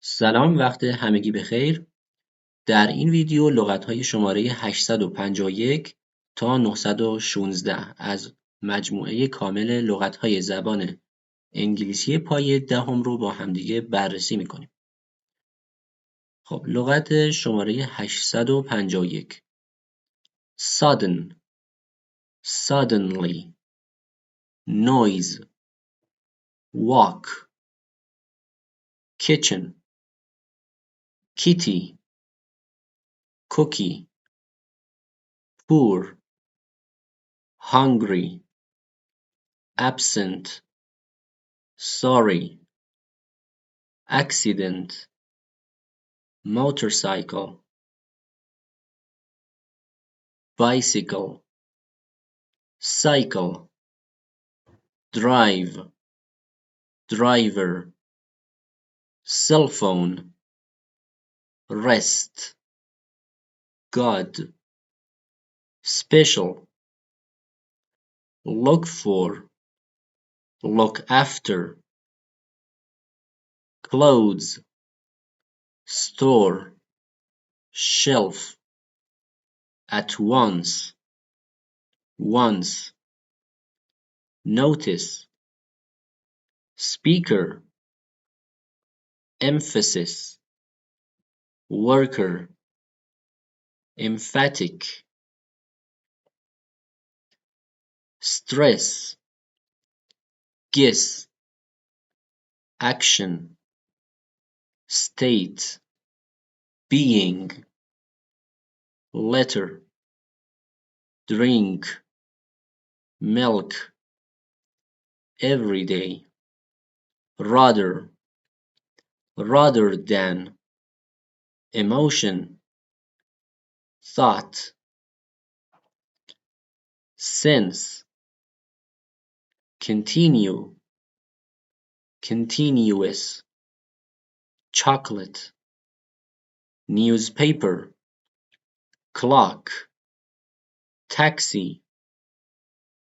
سلام وقت همگی بخیر. در این ویدیو لغت‌های شماره 851 تا 916 از مجموعه کامل لغت‌های زبان انگلیسی پایه دهم رو با همدیگه بررسی می‌کنیم. خب لغت شماره 851 sudden suddenly noise walk kitchen kitty cookie poor hungry absent sorry accident motorcycle bicycle cycle drive driver cell phone rest god special look for look after clothes store shelf at once notice speaker emphasis worker emphatic stress guess action state being letter drink milk everyday rather than emotion thought sense continue continuous chocolate newspaper clock taxi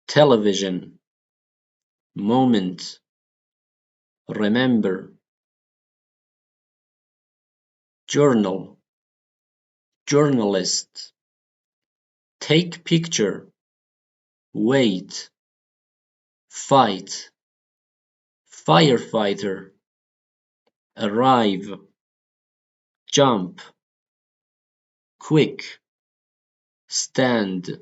television moment remember journal journalist take picture wait fight firefighter arrive jump quick stand